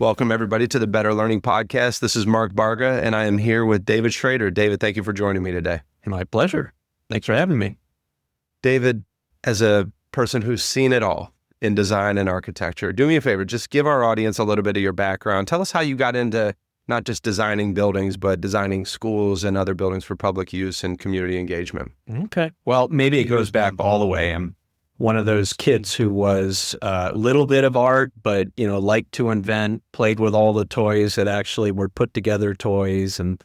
Welcome, everybody, to the Better Learning Podcast. This is Mark Barga, and I am here with David Schrader. David, thank you for joining me today. My pleasure. Thanks for having me. David, as a person who's seen it all in design and architecture, do me a favor, just give our audience a little bit of your background. Tell us how you got into not just designing buildings, but designing schools and other buildings for public use and community engagement. Okay. Well, maybe it goes back all the way. I'm one of those kids who was a little bit of art, but, liked to invent, played with all the toys that actually were put together toys and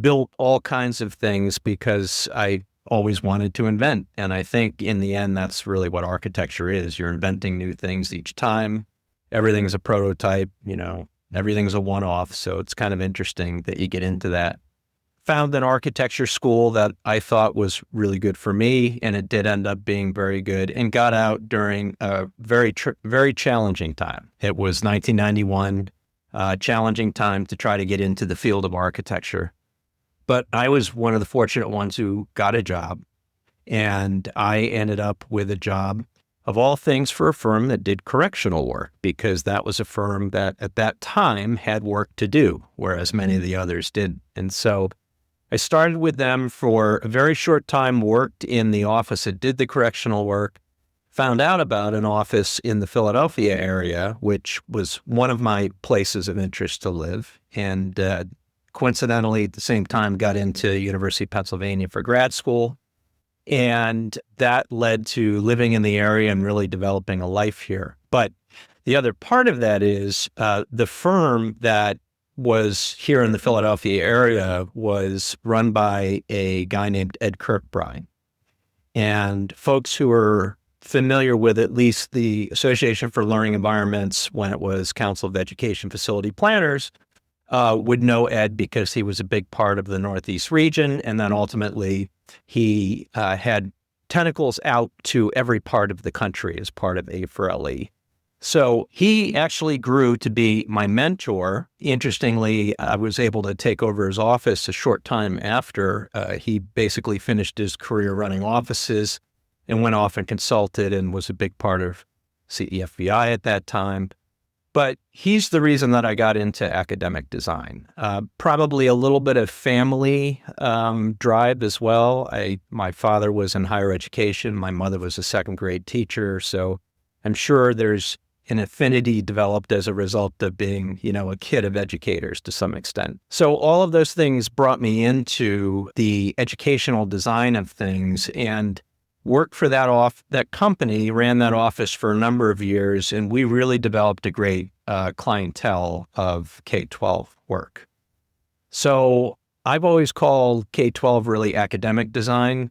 built all kinds of things because I always wanted to invent. And I think in the end, that's really what architecture is. You're inventing new things each time. Everything's a prototype, everything's a one-off. So it's kind of interesting that you get into that. Found an architecture school that I thought was really good for me, and it did end up being very good, and got out during a very challenging time. It was 1991, challenging time to try to get into the field of architecture. But I was one of the fortunate ones who got a job, and I ended up with a job, of all things, for a firm that did correctional work, because that was a firm that at that time had work to do, whereas many of the others didn't. And so I started with them for a very short time, worked in the office that did the correctional work, found out about an office in the Philadelphia area, which was one of my places of interest to live, and coincidentally at the same time got into University of Pennsylvania for grad school. And that led to living in the area and really developing a life here. But the other part of that is the firm that was here in the Philadelphia area was run by a guy named Ed Kirkbride. And folks who are familiar with at least the Association for Learning Environments, when it was Council of Education Facility Planners, would know Ed because he was a big part of the Northeast region. And then ultimately he had tentacles out to every part of the country as part of A4LE. So he actually grew to be my mentor. Interestingly, I was able to take over his office a short time after he basically finished his career running offices and went off and consulted and was a big part of CEFVI at that time. But he's the reason that I got into academic design. Probably a little bit of family drive as well. My father was in higher education. My mother was a second grade teacher. So I'm sure there's an affinity developed as a result of being, a kid of educators to some extent. So all of those things brought me into the educational design of things, and worked for that company, ran that office for a number of years, and we really developed a great clientele of K-12 work. So I've always called K-12 really academic design.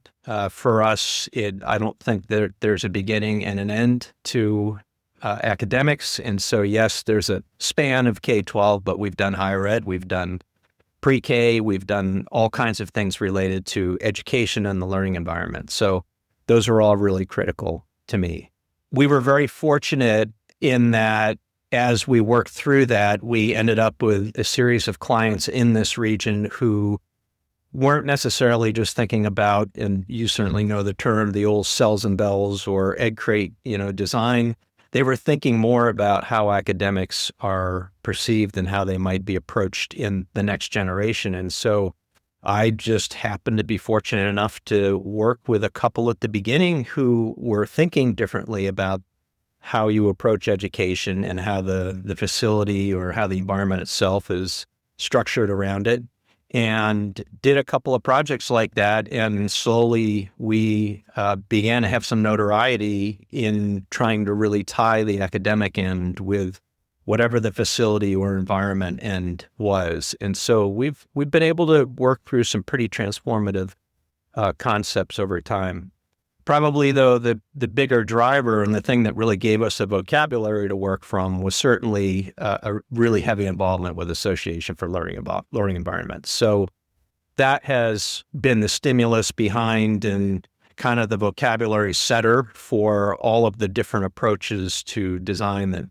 For us, I don't think that there's a beginning and an end to academics. And so, yes, there's a span of K-12, but we've done higher ed, we've done pre-K, we've done all kinds of things related to education and the learning environment. So those are all really critical to me. We were very fortunate in that as we worked through that, we ended up with a series of clients in this region who weren't necessarily just thinking about, and you certainly know the term, the old cells and bells or egg crate, design. They were thinking more about how academics are perceived and how they might be approached in the next generation. And so I just happened to be fortunate enough to work with a couple at the beginning who were thinking differently about how you approach education and how the facility or how the environment itself is structured around it, and did a couple of projects like that. And slowly we began to have some notoriety in trying to really tie the academic end with whatever the facility or environment end was. And so we've been able to work through some pretty transformative concepts over time. Probably, though, the bigger driver and the thing that really gave us a vocabulary to work from was certainly a really heavy involvement with Association for Learning Environments. So that has been the stimulus behind and kind of the vocabulary setter for all of the different approaches to design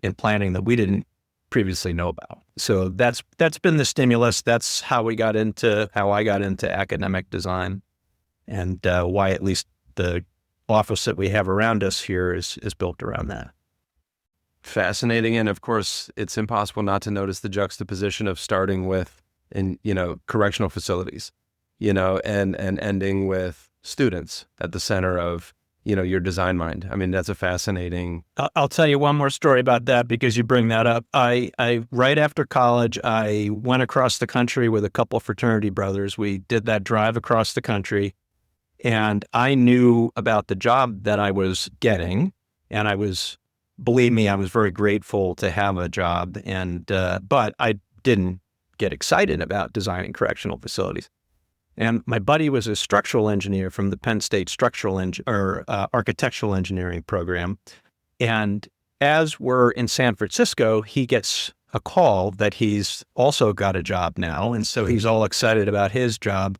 and planning that we didn't previously know about. So that's been the stimulus. That's how I got into academic design, and why at least the office that we have around us here is built around that. Fascinating. And of course, it's impossible not to notice the juxtaposition of starting with, correctional facilities, and ending with students at the center of, your design mind. I mean, that's a fascinating. I'll tell you one more story about that because you bring that up. I right after college, I went across the country with a couple fraternity brothers. We did that drive across the country, and I knew about the job that I was getting, and believe me, I was very grateful to have a job, but I didn't get excited about designing correctional facilities. And my buddy was a structural engineer from the Penn State architectural engineering program. And as we're in San Francisco, he gets a call that he's also got a job now. And so he's all excited about his job.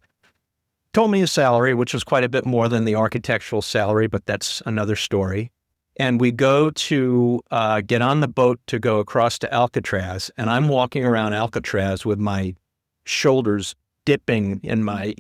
Told me his salary, which was quite a bit more than the architectural salary, but that's another story. And we go to get on the boat to go across to Alcatraz. And I'm walking around Alcatraz with my shoulders dipping in my,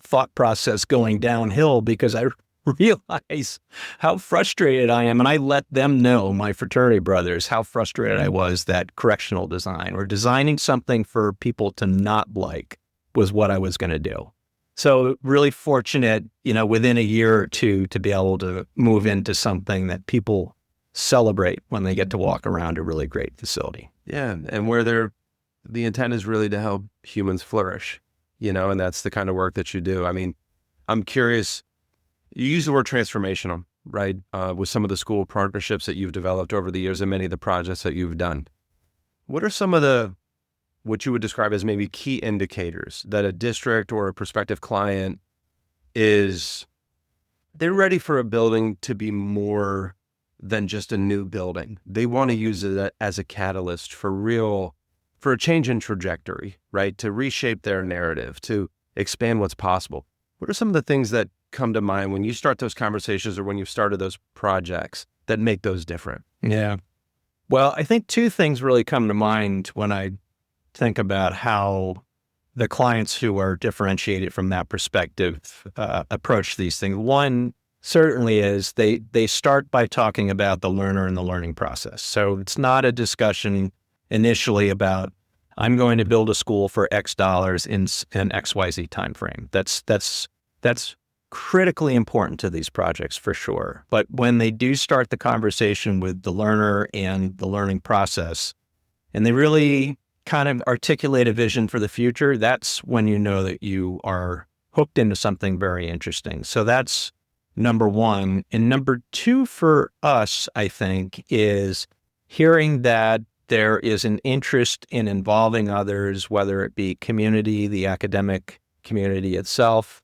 thought process going downhill because I realize how frustrated I am. And I let them know, my fraternity brothers, how frustrated I was that correctional design or designing something for people to not like was what I was going to do. So really fortunate, within a year or two to be able to move into something that people celebrate when they get to walk around a really great facility. Yeah. And where the intent is really to help humans flourish, and that's the kind of work that you do. I mean, I'm curious, you use the word transformational, right? With some of the school partnerships that you've developed over the years and many of the projects that you've done. What are some of what you would describe as maybe key indicators that a district or a prospective client they're ready for a building to be more than just a new building? They want to use it as a catalyst for a change in trajectory, right? To reshape their narrative, to expand what's possible. What are some of the things that come to mind when you start those conversations or when you've started those projects that make those different? Yeah. Well, I think two things really come to mind when I think about how the clients who are differentiated from that perspective approach these things. One certainly is they start by talking about the learner and the learning process. So it's not a discussion initially about, I'm going to build a school for X dollars in an XYZ timeframe. That's critically important to these projects for sure. But when they do start the conversation with the learner and the learning process, and they really kind of articulate a vision for the future, that's when you know that you are hooked into something very interesting. So that's number one. And number two for us, I think, is hearing that there is an interest in involving others, whether it be community, the academic community itself,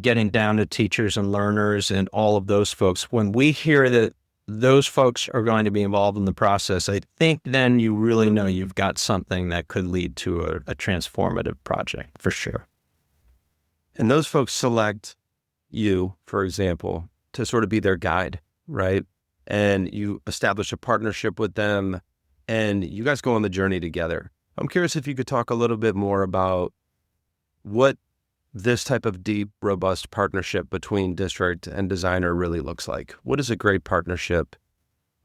getting down to teachers and learners and all of those folks. When we hear that those folks are going to be involved in the process, I think then you really know you've got something that could lead to a transformative project for sure. And those folks select you, for example, to sort of be their guide, right? And you establish a partnership with them and you guys go on the journey together. I'm curious if you could talk a little bit more about what this type of deep, robust partnership between district and designer really looks like. What does a great partnership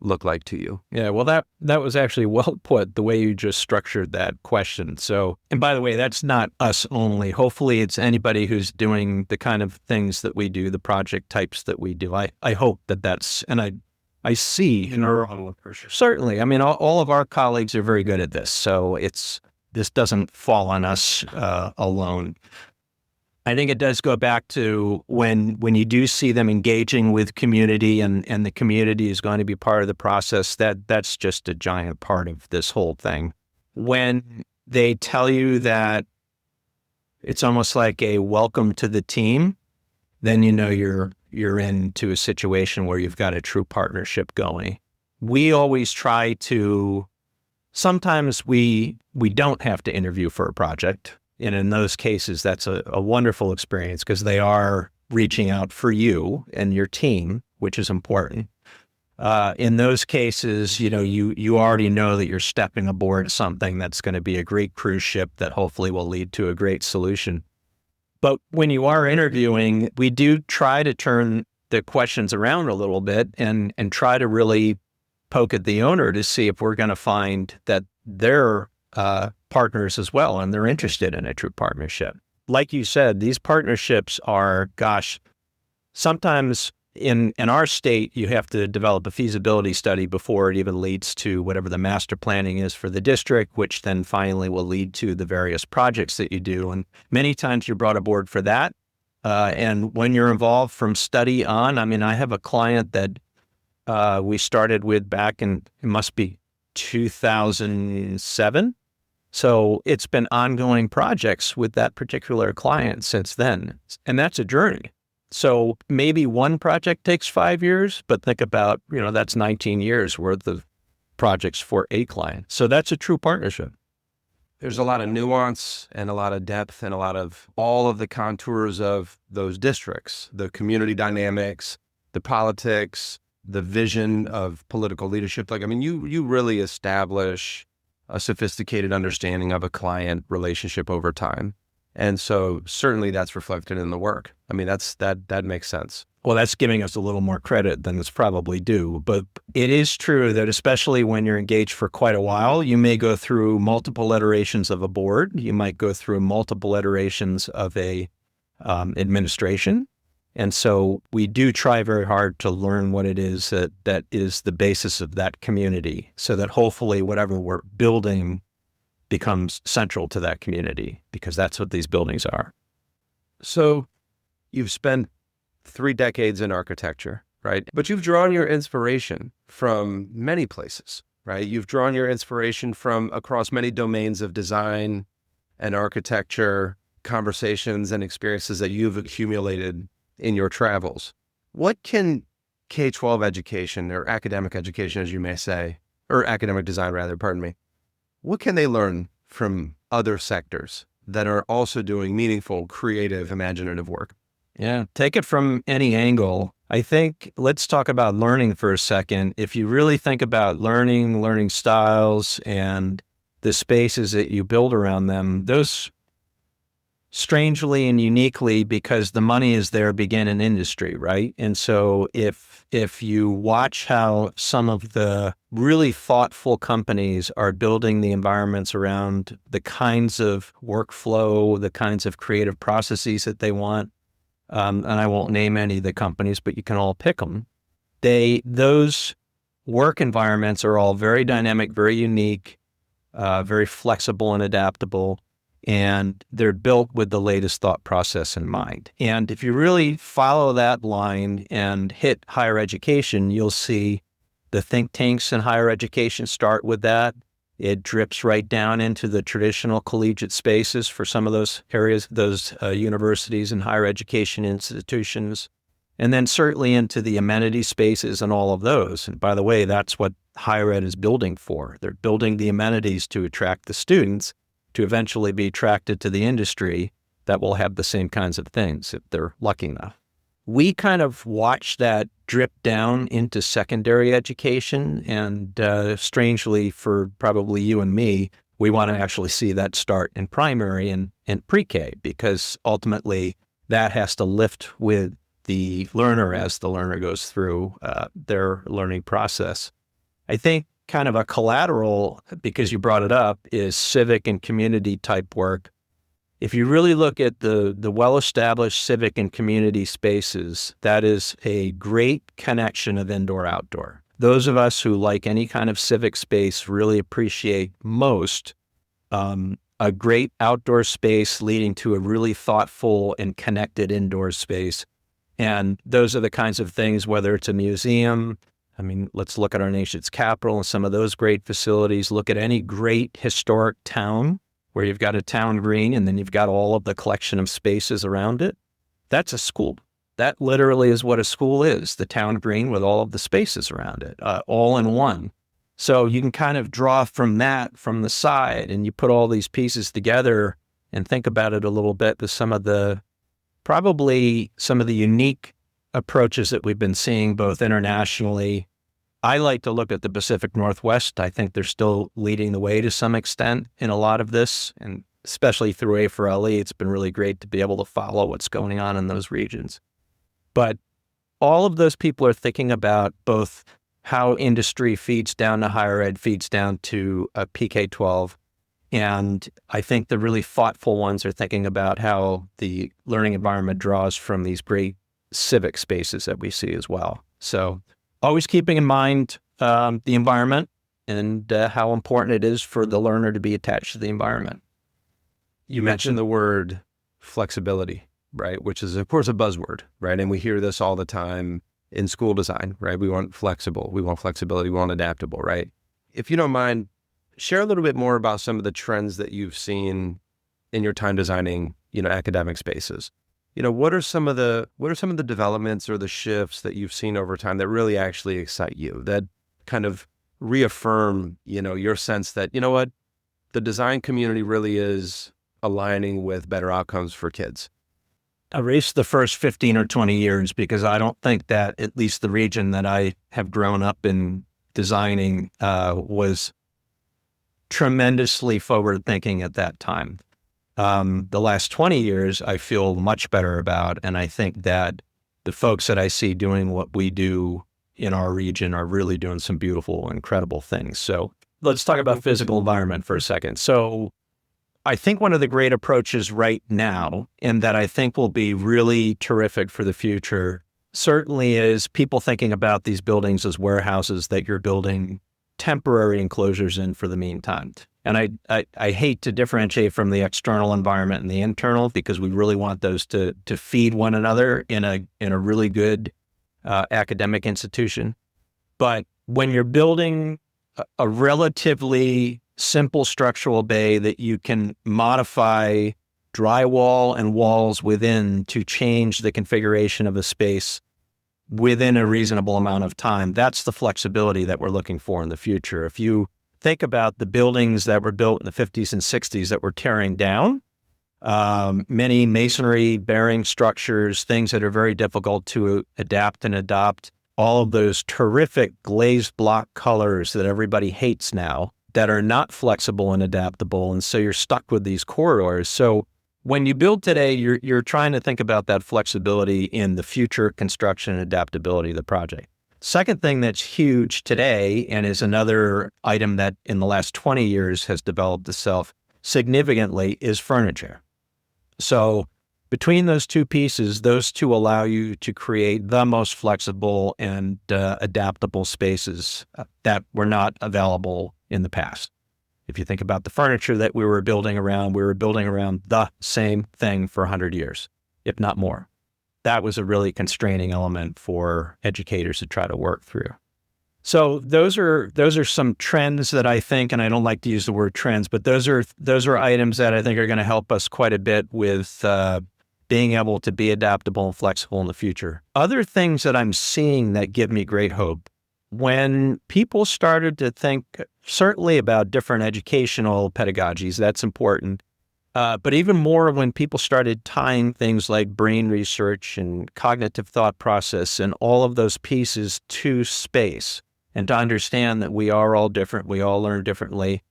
look like to you? Yeah, well, that was actually well put, the way you just structured that question. So, and by the way, that's not us only. Hopefully it's anybody who's doing the kind of things that we do, the project types that we do. I hope that's, and I see in our, certainly, I mean, all of our colleagues are very good at this. So this doesn't fall on us alone. I think it does go back to when you do see them engaging with community and the community is going to be part of the process, that's just a giant part of this whole thing. When they tell you that it's almost like a welcome to the team, then you know you're into a situation where you've got a true partnership going. We always try to, sometimes we don't have to interview for a project. And in those cases, that's a wonderful experience because they are reaching out for you and your team, which is important. In those cases, you already know that you're stepping aboard something that's going to be a great cruise ship that hopefully will lead to a great solution. But when you are interviewing, we do try to turn the questions around a little bit and try to really poke at the owner to see if we're going to find that they're partners as well, and they're interested in a true partnership. Like you said, these partnerships are, sometimes in our state, you have to develop a feasibility study before it even leads to whatever the master planning is for the district, which then finally will lead to the various projects that you do. And many times you're brought aboard for that. And when you're involved from study on, I have a client that we started with back in, it must be 2007. So it's been ongoing projects with that particular client since then. And that's a journey. So maybe one project takes 5 years, but think about, that's 19 years worth of projects for a client. So that's a true partnership. There's a lot of nuance and a lot of depth and a lot of all of the contours of those districts, the community dynamics, the politics, the vision of political leadership. You really establish a sophisticated understanding of a client relationship over time. And so certainly that's reflected in the work. That makes sense. Well, that's giving us a little more credit than it's probably due. But it is true that especially when you're engaged for quite a while, you may go through multiple iterations of a board. You might go through multiple iterations of a administration. And so we do try very hard to learn what it is that is the basis of that community, so that hopefully whatever we're building becomes central to that community, because that's what these buildings are. So you've spent 3 decades in architecture, right? But you've drawn your inspiration from many places, right? You've drawn your inspiration from across many domains of design and architecture, conversations and experiences that you've accumulated in your travels. What can K-12 education, or academic education, as you may say, or academic design rather, pardon me, what can they learn from other sectors that are also doing meaningful, creative, imaginative work? Yeah, take it from any angle. I think let's talk about learning for a second. If you really think about learning styles, and the spaces that you build around them, those strangely and uniquely, because the money is there, begin in industry, right? And so if you watch how some of the really thoughtful companies are building the environments around the kinds of workflow, the kinds of creative processes that they want, and I won't name any of the companies, but you can all pick them. Those work environments are all very dynamic, very unique, very flexible and adaptable. And they're built with the latest thought process in mind. And if you really follow that line and hit higher education, you'll see the think tanks in higher education start with that. It drips right down into the traditional collegiate spaces for some of those areas, those universities and higher education institutions. And then certainly into the amenity spaces and all of those. And by the way, that's what higher ed is building for. They're building the amenities to attract the students to eventually be attracted to the industry that will have the same kinds of things if they're lucky enough. We kind of watch that drip down into secondary education, and strangely for probably you and me, we want to actually see that start in primary and pre-K, because ultimately that has to lift with the learner as the learner goes through their learning process. I think kind of a collateral, because you brought it up, is civic and community type work. If you really look at the well-established civic and community spaces, that is a great connection of indoor-outdoor. Those of us who like any kind of civic space really appreciate most a great outdoor space leading to a really thoughtful and connected indoor space. And those are the kinds of things, whether it's a museum, let's look at our nation's capital and some of those great facilities. Look at any great historic town where you've got a town green and then you've got all of the collection of spaces around it. That's a school. That literally is what a school is, the town green with all of the spaces around it, all in one. So you can kind of draw from that from the side, and you put all these pieces together and think about it a little bit with probably some of the unique approaches that we've been seeing both internationally. I like to look at the Pacific Northwest. I think they're still leading the way to some extent in a lot of this, and especially through A4LE, it's been really great to be able to follow what's going on in those regions. But all of those people are thinking about both how industry feeds down to higher ed, feeds down to PK-12. And I think the really thoughtful ones are thinking about how the learning environment draws from these great civic spaces that we see as well. So always keeping in mind the environment and how important it is for the learner to be attached to the environment. You mentioned the word flexibility, right? Which is, of course, a buzzword, right? And we hear this all the time in school design, right? We want flexible, we want flexibility, we want adaptable, right? If you don't mind, share a little bit more about some of the trends that you've seen in your time designing, academic spaces. What are some of the developments or the shifts that you've seen over time that really actually excite you, that kind of reaffirm, your sense that, the design community really is aligning with better outcomes for kids? I erased the first 15 or 20 years because I don't think that at least the region that I have grown up in designing was tremendously forward thinking at that time. The last 20 years, I feel much better about, and I think that the folks that I see doing what we do in our region are really doing some beautiful, incredible things. So let's talk about physical environment for a second. So I think one of the great approaches right now, and that I think will be really terrific for the future, certainly is people thinking about these buildings as warehouses that you're building temporary enclosures in for the meantime. And I hate to differentiate from the external environment and the internal, because we really want those to feed one another in a really good academic institution. But when you're building a relatively simple structural bay that you can modify drywall and walls within to change the configuration of a space within a reasonable amount of time, that's the flexibility that we're looking for in the future. If you think about the buildings that were built in the 50s and 60s that were tearing down, many masonry bearing structures, things that are very difficult to adapt and adopt, all of those terrific glazed block colors that everybody hates now, that are not flexible and adaptable. And so you're stuck with these corridors. So when you build today, you're trying to think about that flexibility in the future construction and adaptability of the project. Second thing that's huge today, and is another item that in the last 20 years has developed itself significantly, is furniture. So between those two pieces, those two allow you to create the most flexible and adaptable spaces that were not available in the past. If you think about the furniture that we were building around the same thing for 100 years, if not more. That was a really constraining element for educators to try to work through. So those are some trends that I think, and I don't like to use the word trends, but those are items that I think are going to help us quite a bit with being able to be adaptable and flexible in the future. Other things that I'm seeing that give me great hope, when people started to think certainly about different educational pedagogies, that's important. But even more when people started tying things like brain research and cognitive thought process and all of those pieces to space, and to understand that we are all different, we all learn differently,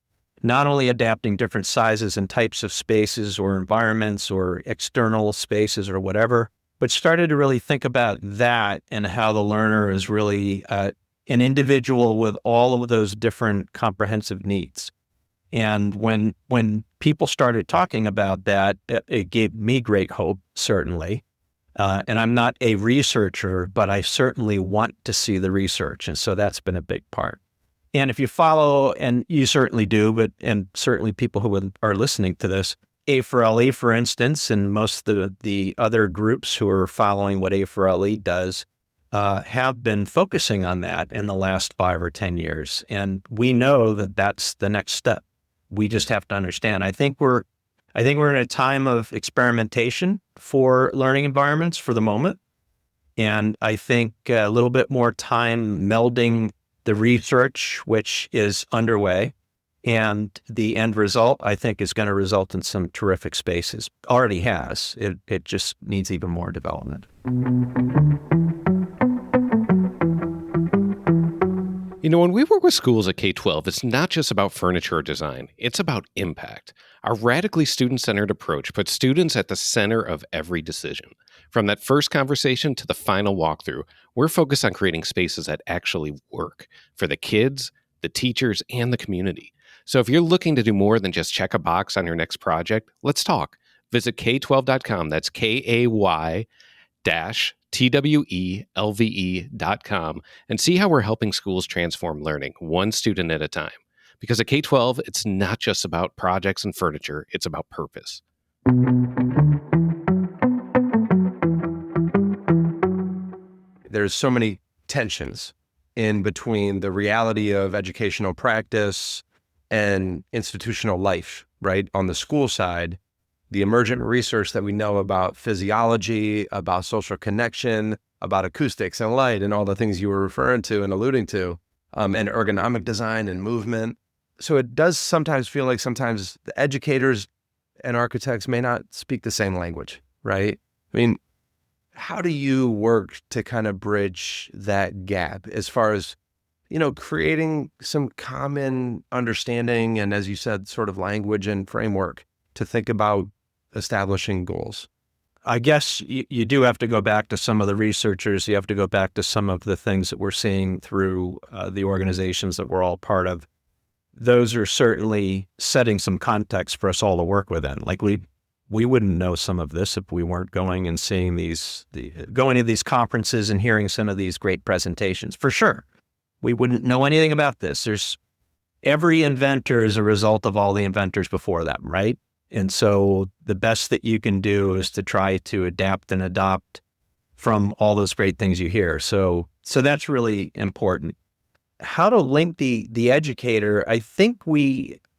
not only adapting different sizes and types of spaces or environments or external spaces or whatever, but started to really think about that and how the learner is really an individual with all of those different comprehensive needs. And when people started talking about that, it gave me great hope, certainly. And I'm not a researcher, but I certainly want to see the research. And so that's been a big part. And if you follow, and you certainly do, and certainly people who are listening to this, A4LE, for instance, and most of the other groups who are following what A4LE does, have been focusing on that in the last 5 or 10 years. And we know that that's the next step. We just have to understand. I think we're in a time of experimentation for learning environments for the moment. And I think a little bit more time melding the research, which is underway, and the end result, I think, is going to result in some terrific spaces. Already has. It just needs even more development. When we work with schools at K-12, it's not just about furniture design. It's about impact. Our radically student-centered approach puts students at the center of every decision. From that first conversation to the final walkthrough, we're focused on creating spaces that actually work for the kids, the teachers, and the community. So if you're looking to do more than just check a box on your next project, let's talk. Visit K12.com. That's KAY-TWELVE.com and see how we're helping schools transform learning one student at a time. Because at K12, it's not just about projects and furniture, it's about purpose. There's so many tensions in between the reality of educational practice and institutional life, right? On the school side, the emergent research that we know about physiology, about social connection, about acoustics and light and all the things you were referring to and alluding to, and ergonomic design and movement. So it does sometimes feel like sometimes the educators and architects may not speak the same language, right? I mean, how do you work to kind of bridge that gap as far as, creating some common understanding and, as you said, sort of language and framework to think about establishing goals? I guess you do have to go back to some of the researchers. You have to go back to some of the things that we're seeing through the organizations that we're all part of. Those are certainly setting some context for us all to work within. Like we wouldn't know some of this if we weren't going and seeing going to these conferences and hearing some of these great presentations. For sure, we wouldn't know anything about this. Every inventor is a result of all the inventors before them, right? And so the best that you can do is to try to adapt and adopt from all those great things you hear. So that's really important. How to link the educator, I think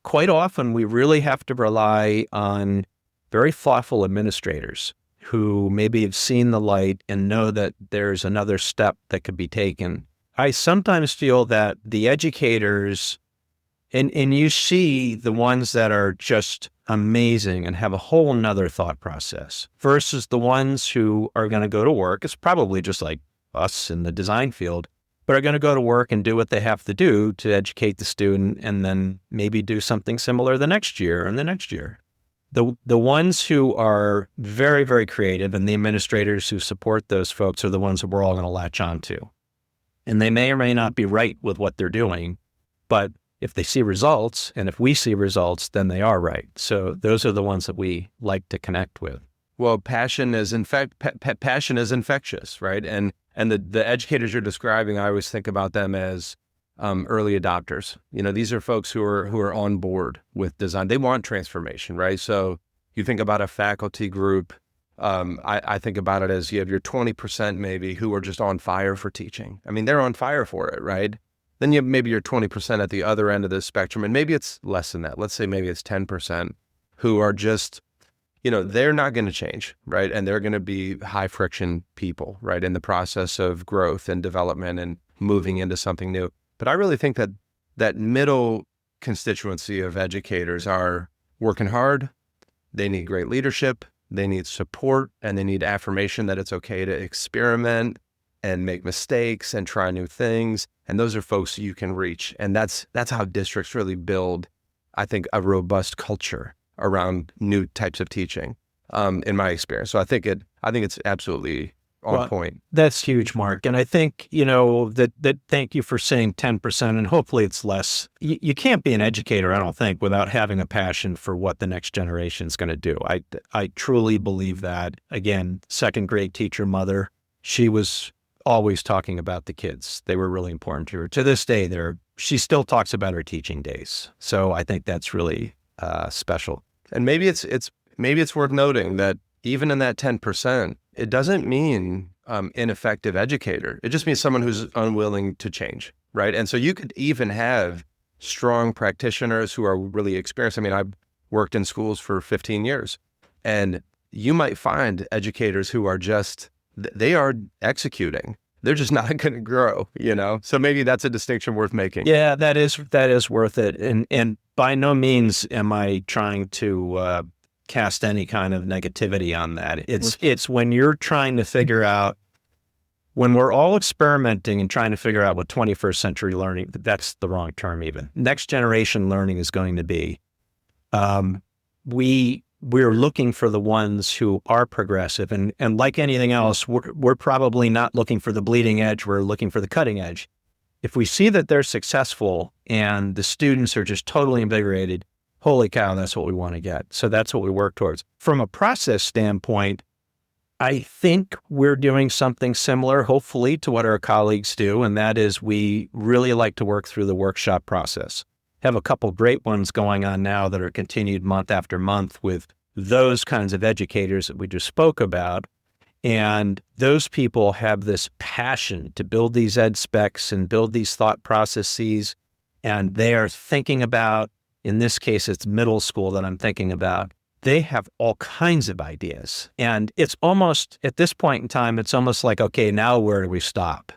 quite often we really have to rely on very thoughtful administrators who maybe have seen the light and know that there's another step that could be taken. I sometimes feel that the educators, and you see the ones that are just amazing and have a whole nother thought process versus the ones who are going to go to work. It's probably just like us in the design field, but are going to go to work and do what they have to do to educate the student and then maybe do something similar the next year and the next year. The ones who are very, very creative and the administrators who support those folks are the ones that we're all going to latch on to. And they may or may not be right with what they're doing, but if they see results and if we see results, then they are right. So those are the ones that we like to connect with. Well, passion is passion is infectious, right? And the educators you're describing, I always think about them as early adopters. These are folks who are on board with design. They want transformation, right? So you think about a faculty group. I think about it as you have your 20% maybe who are just on fire for teaching. I mean, they're on fire for it, right? Then you have maybe your 20% at the other end of the spectrum, and maybe it's less than that. Let's say maybe it's 10% who are just, they're not going to change, right? And they're going to be high friction people, right? In the process of growth and development and moving into something new. But I really think that middle constituency of educators are working hard. They need great leadership. They need support, and they need affirmation that it's okay to experiment and make mistakes and try new things. And those are folks you can reach. And that's how districts really build, I think, a robust culture around new types of teaching, in my experience. So I think it's absolutely on point. That's huge, Mark. And I think, that thank you for saying 10%, and hopefully it's less. You can't be an educator, I don't think, without having a passion for what the next generation is going to do. I truly believe that. Again, second grade teacher mother, she was always talking about the kids. They were really important to her. To this day, she still talks about her teaching days. So I think that's really special. And maybe it's worth noting that even in that 10%, it doesn't mean ineffective educator. It just means someone who's unwilling to change, right? And so you could even have strong practitioners who are really experienced. I mean, I've worked in schools for 15 years, and you might find educators who are they are executing. They're just not going to grow, So maybe that's a distinction worth making. Yeah, that is worth it. And by no means am I trying to cast any kind of negativity on that. It's when you're trying to figure out, when we're all experimenting and trying to figure out what 21st century learning, that's the wrong term even. Next generation learning is going to be. we're looking for the ones who are progressive. And like anything else, we're probably not looking for the bleeding edge. We're looking for the cutting edge. If we see that they're successful and the students are just totally invigorated, holy cow, that's what we want to get. So that's what we work towards. From a process standpoint, I think we're doing something similar, hopefully, to what our colleagues do. And that is we really like to work through the workshop process. Have a couple great ones going on now that are continued month after month with those kinds of educators that we just spoke about. And those people have this passion to build these ed specs and build these thought processes. And they are thinking about, in this case, it's middle school that I'm thinking about. They have all kinds of ideas. And it's almost, at this point in time, it's almost like, okay, now where do we stop?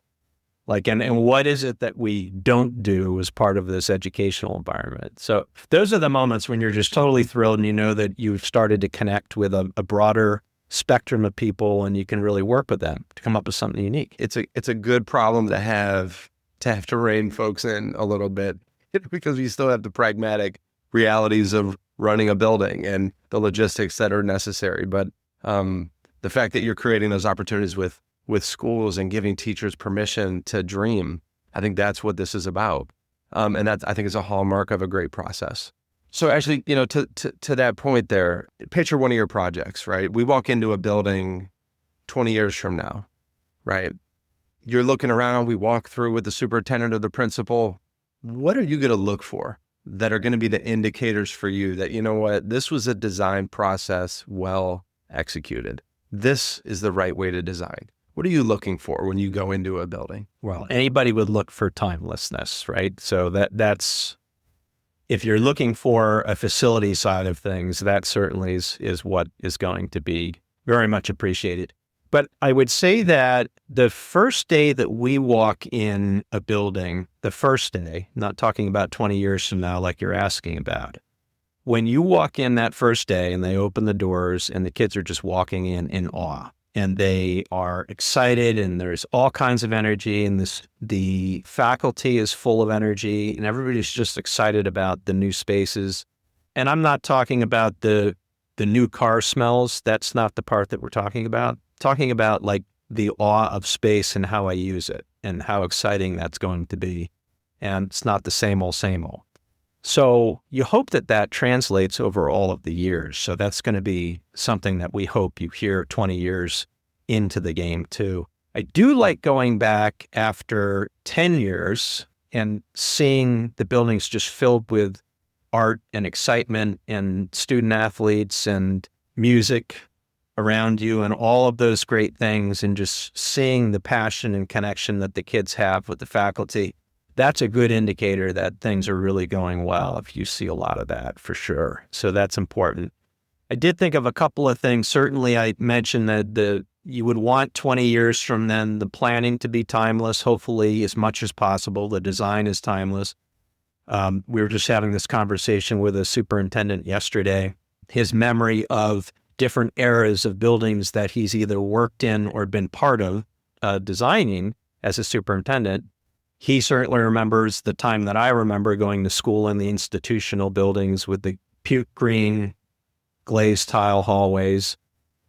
Like, and what is it that we don't do as part of this educational environment? So those are the moments when you're just totally thrilled and you know that you've started to connect with a broader spectrum of people and you can really work with them to come up with something unique. It's a good problem to have to rein folks in a little bit because we still have the pragmatic realities of running a building and the logistics that are necessary. But the fact that you're creating those opportunities with schools and giving teachers permission to dream, I think that's what this is about. And that I think is a hallmark of a great process. So actually, to that point there, picture one of your projects, right? We walk into a building 20 years from now, right? You're looking around, we walk through with the superintendent or the principal. What are you going to look for that are going to be the indicators for you that, you know what, this was a design process well executed. This is the right way to design. What are you looking for when you go into a building? Well, anybody would look for timelessness, right? So that's, if you're looking for a facility side of things, that certainly is what is going to be very much appreciated. But I would say that the first day that we walk in a building, the first day, not talking about 20 years from now like you're asking about, when you walk in that first day and they open the doors and the kids are just walking in awe and they are excited and there's all kinds of energy and the faculty is full of energy and everybody's just excited about the new spaces. And I'm not talking about the new car smells. That's not the part that we're talking about. Talking about like the awe of space and how I use it and how exciting that's going to be. And it's not the same old, same old. So you hope that translates over all of the years. So that's going to be something that we hope you hear 20 years into the game too. I do like going back after 10 years and seeing the buildings just filled with art and excitement and student athletes and music around you and all of those great things and just seeing the passion and connection that the kids have with the faculty. That's a good indicator that things are really going well if you see a lot of that for sure. So that's important. I did think of a couple of things. Certainly I mentioned that you would want 20 years from then the planning to be timeless, hopefully as much as possible. The design is timeless. We were just having this conversation with a superintendent yesterday. His memory of different eras of buildings that he's either worked in or been part of designing as a superintendent. He certainly remembers the time that I remember going to school in the institutional buildings with the puke green glazed tile hallways.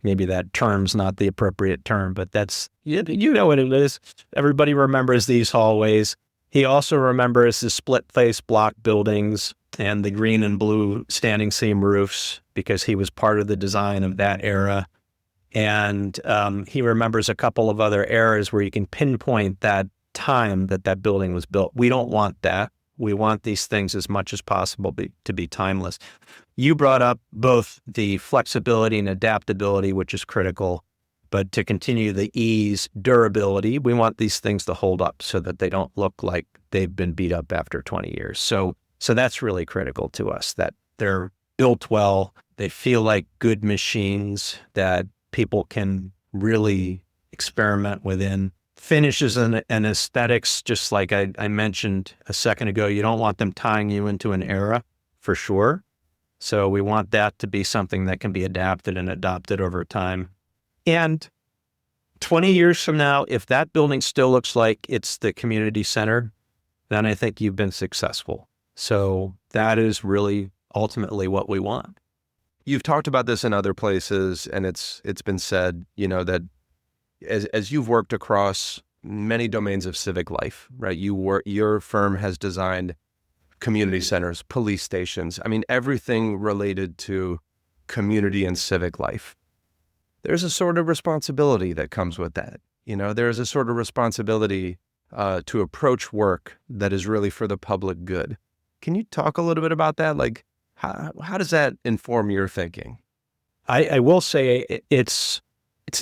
Maybe that term's not the appropriate term, but that's, you know what it is. Everybody remembers these hallways. He also remembers the split-face block buildings and the green and blue standing seam roofs because he was part of the design of that era. And he remembers a couple of other eras where you can pinpoint that time that building was built. We don't want that. We want these things as much as possible to be timeless. You brought up both the flexibility and adaptability, which is critical, but to continue the ease, durability, we want these things to hold up so that they don't look like they've been beat up after 20 years. So that's really critical to us, that they're built well, they feel like good machines that people can really experiment within. Finishes and aesthetics, just like I mentioned a second ago, you don't want them tying you into an era for sure. So we want that to be something that can be adapted and adopted over time. And 20 years from now, if that building still looks like it's the community center, then I think you've been successful. So that is really ultimately what we want. You've talked about this in other places, and it's been said, that as you've worked across many domains of civic life, right? Your firm has designed community centers, police stations. I mean, everything related to community and civic life. There's a sort of responsibility that comes with that. There's a sort of responsibility to approach work that is really for the public good. Can you talk a little bit about that? Like, how does that inform your thinking? I will say it's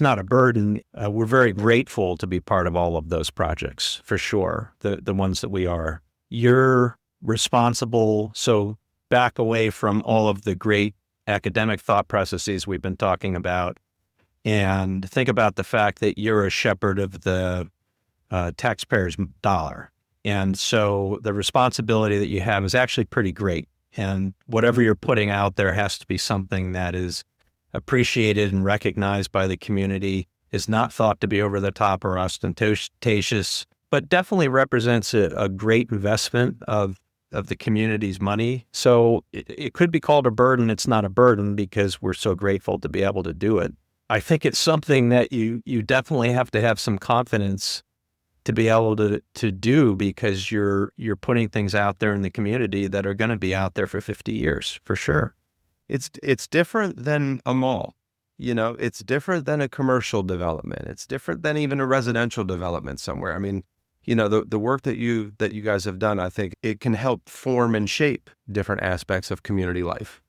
not a burden. We're very grateful to be part of all of those projects, for sure, the ones that we are. You're responsible, so back away from all of the great academic thought processes we've been talking about, and think about the fact that you're a shepherd of the taxpayer's dollar. And so the responsibility that you have is actually pretty great. And whatever you're putting out there has to be something that is appreciated and recognized by the community, is not thought to be over the top or ostentatious, but definitely represents a great investment of the community's money. So it could be called a burden. It's not a burden because we're so grateful to be able to do it. I think it's something that you definitely have to have some confidence to be able to do, because you're putting things out there in the community that are going to be out there for 50 years, for sure. It's different than a mall. It's different than a commercial development. It's different than even a residential development somewhere. I mean, the work that you guys have done, I think it can help form and shape different aspects of community life.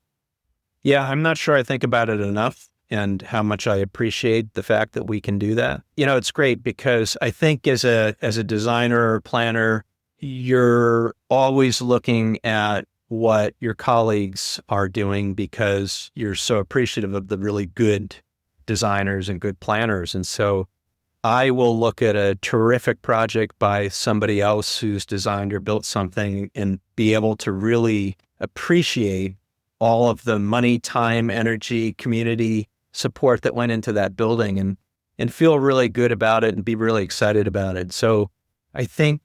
Yeah, I'm not sure I think about it enough, and how much I appreciate the fact that we can do that. It's great because I think as a designer or planner, you're always looking at what your colleagues are doing because you're so appreciative of the really good designers and good planners. And so I will look at a terrific project by somebody else who's designed or built something and be able to really appreciate all of the money, time, energy, community support that went into that building, and feel really good about it and be really excited about it. So I think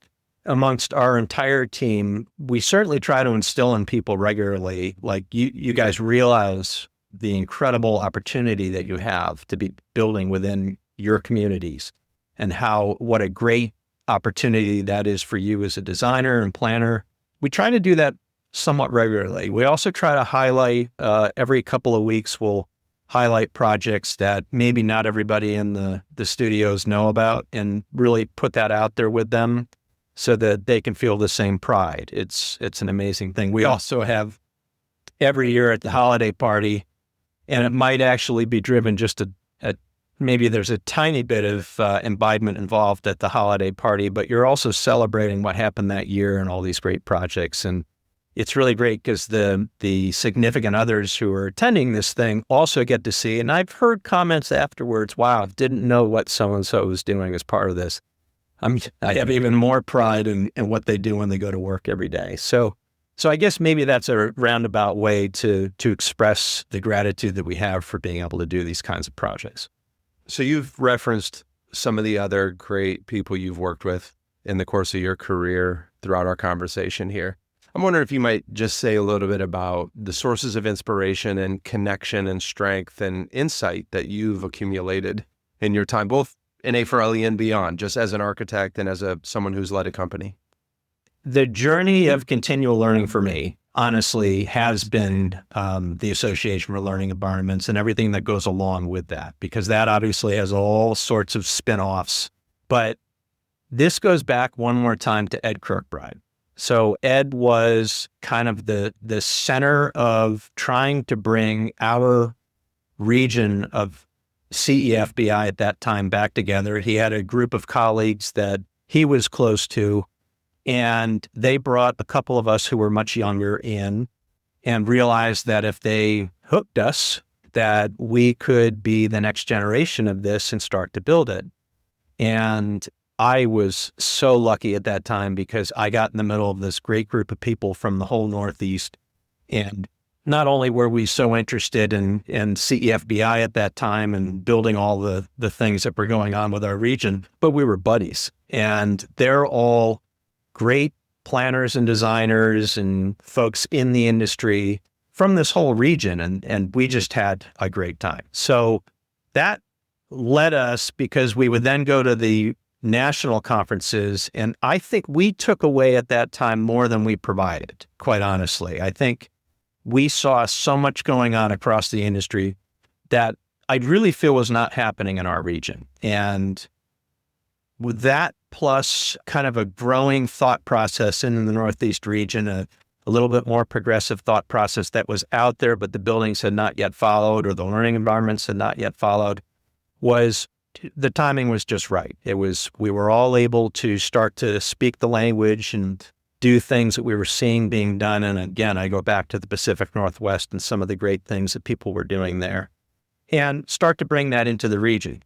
amongst our entire team, we certainly try to instill in people regularly, like you guys realize the incredible opportunity that you have to be building within your communities, and what a great opportunity that is for you as a designer and planner. We try to do that somewhat regularly. We also try to highlight, every couple of weeks, we'll highlight projects that maybe not everybody in the studios know about, and really put that out there with them so that they can feel the same pride. It's an amazing thing. We also have every year at the holiday party, and it might actually be driven just maybe there's a tiny bit of imbibement involved at the holiday party, but you're also celebrating what happened that year and all these great projects. And it's really great because the significant others who are attending this thing also get to see. And I've heard comments afterwards, wow, didn't know what so-and-so was doing as part of this. I have even more pride in what they do when they go to work every day. So I guess maybe that's a roundabout way to express the gratitude that we have for being able to do these kinds of projects. So you've referenced some of the other great people you've worked with in the course of your career throughout our conversation here. I'm wondering if you might just say a little bit about the sources of inspiration and connection and strength and insight that you've accumulated in your time, both in A4LE and beyond, just as an architect and as someone who's led a company. The journey of continual learning for me, honestly, has been the Association for Learning Environments and everything that goes along with that, because that obviously has all sorts of spin-offs. But this goes back one more time to Ed Kirkbride. So Ed was kind of the center of trying to bring our region of CEFBI at that time back together. He had a group of colleagues that he was close to, and they brought a couple of us who were much younger in, and realized that if they hooked us, that we could be the next generation of this and start to build it. And I was so lucky at that time because I got in the middle of this great group of people from the whole Northeast. And not only were we so interested in CEFBI at that time and building all the things that were going on with our region, but we were buddies. And they're all great planners and designers and folks in the industry from this whole region, and we just had a great time. So that led us, because we would then go to the national conferences, and I think we took away at that time more than we provided, quite honestly. I think we saw so much going on across the industry that I really feel was not happening in our region. And with that, plus kind of a growing thought process in the Northeast region, a little bit more progressive thought process that was out there, but the buildings had not yet followed, or the learning environments had not yet followed, was the timing was just right. We were all able to start to speak the language and do things that we were seeing being done. And again, I go back to the Pacific Northwest and some of the great things that people were doing there, and start to bring that into the region.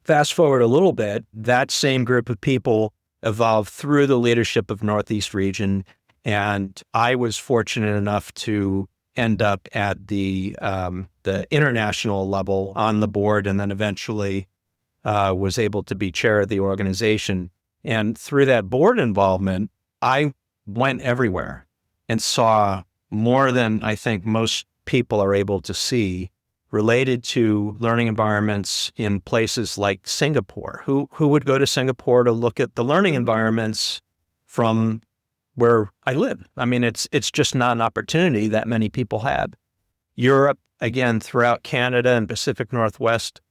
Fast forward a little bit, that same group of people evolved through the leadership of Northeast region. And I was fortunate enough to end up at the international level on the board, and then eventually was able to be chair of the organization. And through that board involvement, I went everywhere and saw more than I think most people are able to see related to learning environments in places like Singapore. Who would go to Singapore to look at the learning environments from where I live? I mean, it's just not an opportunity that many people have. Europe, again, throughout Canada and Pacific Northwest.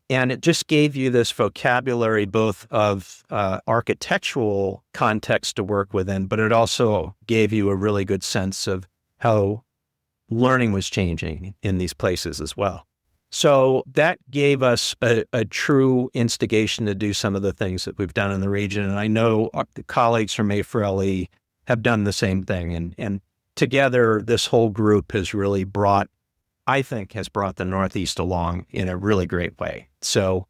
And it just gave you this vocabulary, both of architectural context to work within, but it also gave you a really good sense of how learning was changing in these places as well. So that gave us a true instigation to do some of the things that we've done in the region. And I know the colleagues from A4LE have done the same thing. And together, this whole group has really brought the Northeast along in a really great way. So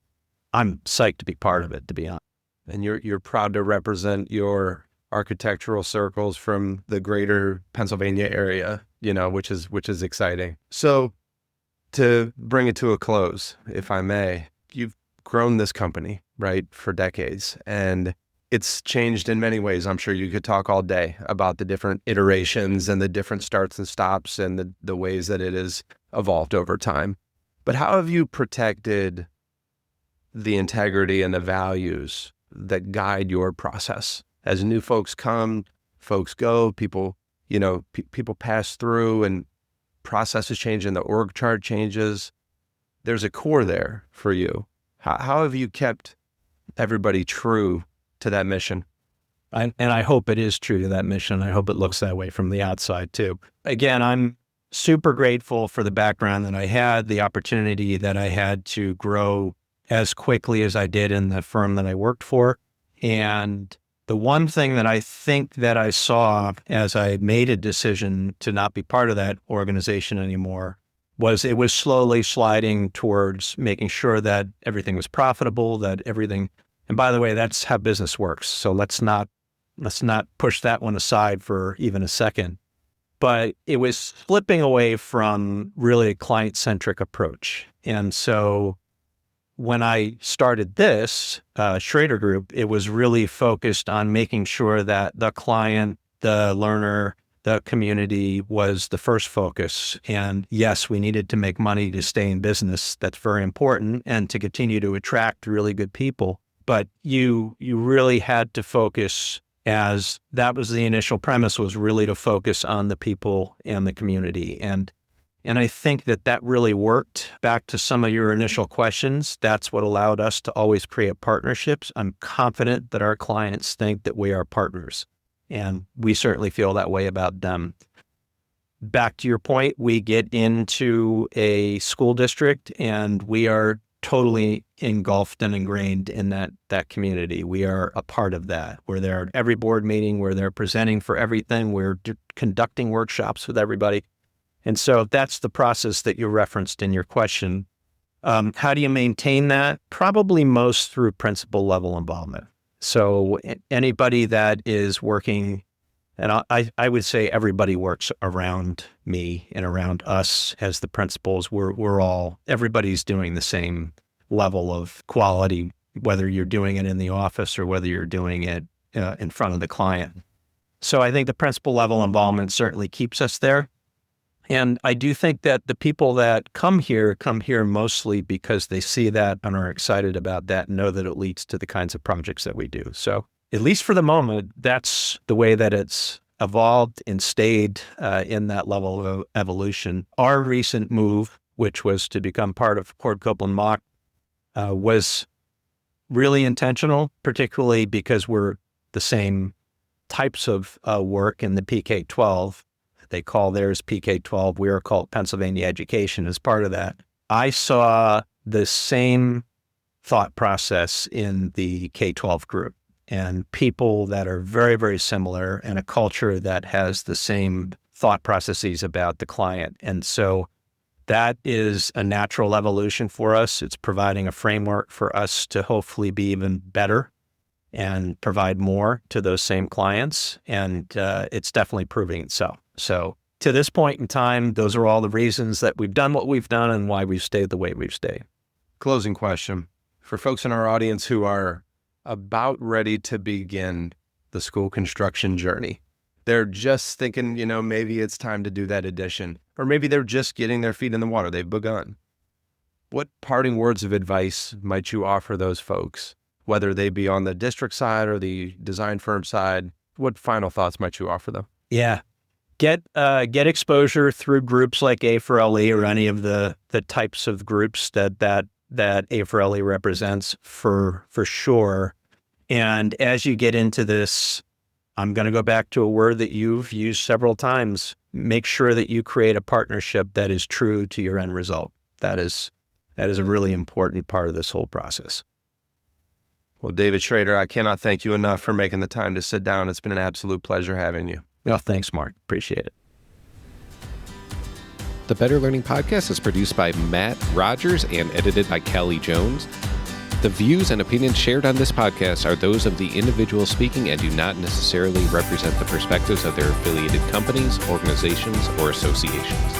I'm psyched to be part of it, to be honest. And you're proud to represent your architectural circles from the greater Pennsylvania area, which is exciting. So to bring it to a close, if I may, you've grown this company, right, for decades, and it's changed in many ways. I'm sure you could talk all day about the different iterations and the different starts and stops and the ways that it has evolved over time. But how have you protected the integrity and the values that guide your process? As new folks come, folks go, people pass through, and processes change and the org chart changes. There's a core there for you. How have you kept everybody true to that mission? And I hope it is true to that mission. I hope it looks that way from the outside too. Again, I'm super grateful for the background that I had, the opportunity that I had to grow as quickly as I did in the firm that I worked for. And the one thing that I think that I saw as I made a decision to not be part of that organization anymore was it was slowly sliding towards making sure that everything was profitable, and by the way, that's how business works. So let's not push that one aside for even a second. But it was flipping away from really a client-centric approach. And so when I started this Schrader Group, it was really focused on making sure that the client, the learner, the community was the first focus. And yes, we needed to make money to stay in business. That's very important, and to continue to attract really good people. But you really had to focus, as that was the initial premise, was really to focus on the people and the community. And I think that really worked. Back to some of your initial questions, that's what allowed us to always create partnerships. I'm confident that our clients think that we are partners, and we certainly feel that way about them. Back to your point, we get into a school district and we are totally engulfed and ingrained in that community. We are a part of that. We're there at every board meeting. We're there presenting for everything. We're conducting workshops with everybody. And so that's the process that you referenced in your question. How do you maintain that? Probably most through principal level involvement. So anybody that is working, and I would say everybody works around me and around us as the principals. Everybody's doing the same level of quality, whether you're doing it in the office or whether you're doing it in front of the client. So I think the principal level involvement certainly keeps us there. And I do think that the people that come here mostly because they see that and are excited about that and know that it leads to the kinds of projects that we do. So at least for the moment, that's the way that it's evolved and stayed in that level of evolution. Our recent move, which was to become part of Cord Coplan Macht, was really intentional, particularly because we're the same types of work in the PK-12. They call theirs PK-12. We are called Pennsylvania Education as part of that. I saw the same thought process in the K-12 group and people that are very, very similar and a culture that has the same thought processes about the client. And so that is a natural evolution for us. It's providing a framework for us to hopefully be even better and provide more to those same clients. And it's definitely proving itself. So to this point in time, those are all the reasons that we've done what we've done and why we've stayed the way we've stayed. Closing question. For folks in our audience who are about ready to begin the school construction journey, they're just thinking, maybe it's time to do that addition, or maybe they're just getting their feet in the water. They've begun. What parting words of advice might you offer those folks, whether they be on the district side or the design firm side? What final thoughts might you offer them? Yeah. Get exposure through groups like A4LE or any of the types of groups that A4LE represents for sure. And as you get into this, I'm going to go back to a word that you've used several times. Make sure that you create a partnership that is true to your end result. That is a really important part of this whole process. Well, David Schrader, I cannot thank you enough for making the time to sit down. It's been an absolute pleasure having you. Well, thanks, Mark. Appreciate it. The Better Learning Podcast is produced by Matt Rogers and edited by Kelly Jones. The views and opinions shared on this podcast are those of the individual speaking and do not necessarily represent the perspectives of their affiliated companies, organizations, or associations.